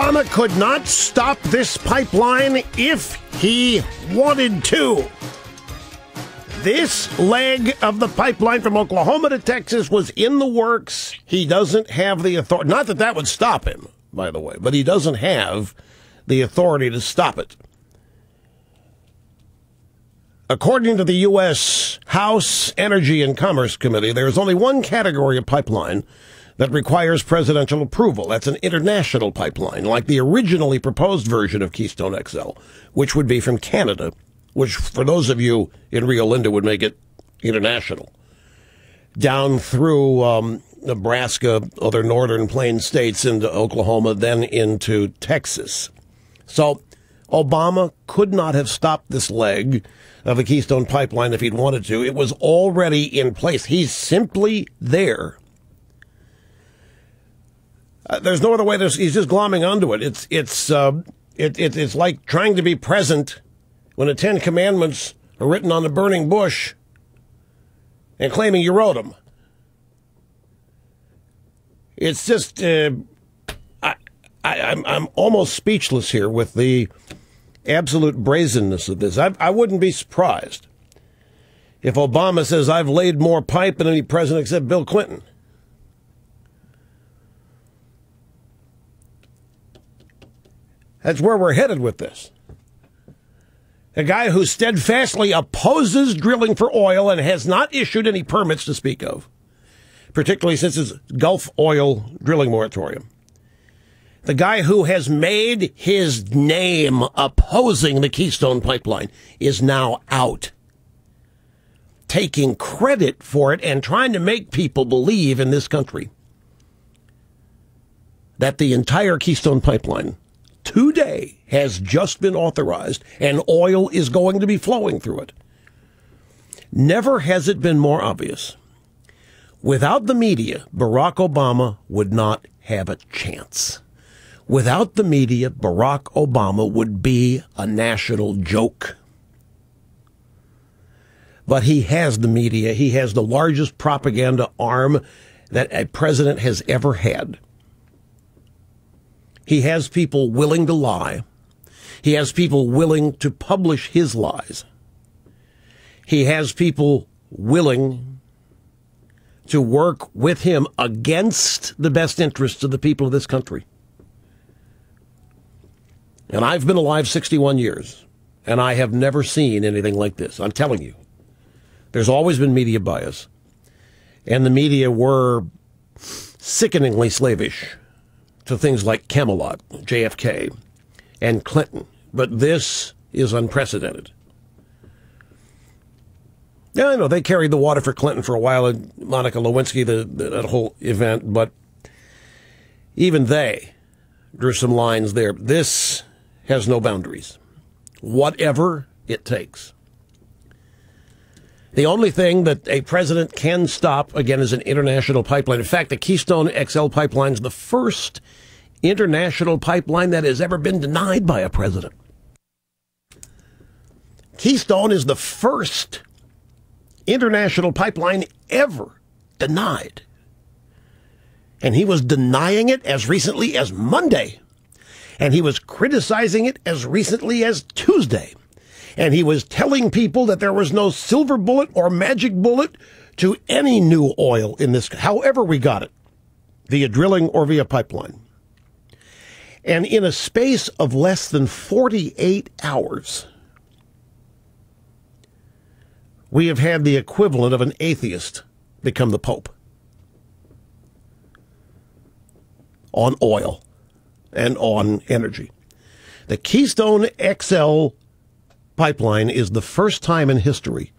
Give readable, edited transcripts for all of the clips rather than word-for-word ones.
Obama could not stop this pipeline if he wanted to. This leg of the pipeline from Oklahoma to Texas was in the works. He doesn't have the authority. Not that that would stop him, by the way, but he doesn't have the authority to stop it. According to the U.S. House Energy and Commerce Committee, there is only one category of pipeline that requires presidential approval. That's an international pipeline, like the originally proposed version of Keystone XL, which would be from Canada, which for those of you in Rio Linda would make it international, down through Nebraska, other northern plain states into Oklahoma, then into Texas. So Obama could not have stopped this leg of the Keystone pipeline if he'd wanted to. It was already in place. He's simply there. There's no other way. He's just glomming onto it. It's like trying to be present when the Ten Commandments are written on the burning bush and claiming you wrote them. It's just, I'm almost speechless here with the absolute brazenness of this. I wouldn't be surprised if Obama says, I've laid more pipe than any president except Bill Clinton. That's where we're headed with this. A guy who steadfastly opposes drilling for oil and has not issued any permits to speak of, particularly since his Gulf oil drilling moratorium. The guy who has made his name opposing the Keystone pipeline is now out, taking credit for it and trying to make people believe in this country that the entire Keystone pipeline today has just been authorized and oil is going to be flowing through it. Never has it been more obvious. Without the media, Barack Obama would not have a chance. Without the media, Barack Obama would be a national joke. But he has the media. He has the largest propaganda arm that a president has ever had. He has people willing to lie. He has people willing to publish his lies. He has people willing to work with him against the best interests of the people of this country. And I've been alive 61 years, and I have never seen anything like this. I'm telling you. There's always been media bias, and the media were sickeningly slavish to things like Camelot, JFK, and Clinton. But this is unprecedented. Yeah, I know they carried the water for Clinton for a while, and Monica Lewinsky, that whole event, but even they drew some lines there. This has no boundaries. Whatever it takes. The only thing that a president can stop, again, is an international pipeline. In fact, the Keystone XL pipeline is the first international pipeline that has ever been denied by a president. Keystone is the first international pipeline ever denied. And he was denying it as recently as Monday. And he was criticizing it as recently as Tuesday. And he was telling people that there was no silver bullet or magic bullet to any new oil in this, however we got it, via drilling or via pipeline. And in a space of less than 48 hours, we have had the equivalent of an atheist become the Pope on oil and on energy. The Keystone XL pipeline is the first time in history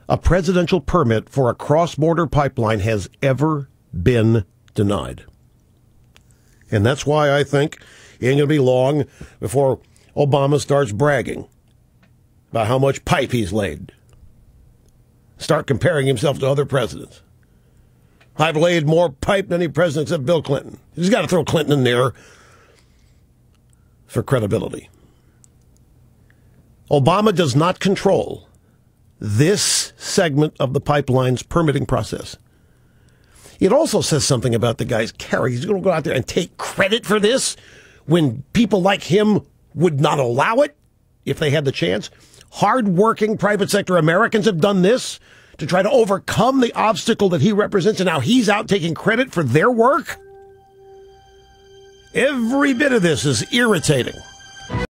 a presidential permit for a cross-border pipeline has ever been denied. And that's why I think it ain't going to be long before Obama starts bragging about how much pipe he's laid. Start comparing himself to other presidents. I've laid more pipe than any president except Bill Clinton. He's got to throw Clinton in there for credibility. Obama does not control this segment of the pipeline's permitting process. It also says something about the guy's character. He's going to go out there and take credit for this when people like him would not allow it if they had the chance. Hard-working private sector Americans have done this to try to overcome the obstacle that he represents, and now he's out taking credit for their work. Every bit of this is irritating.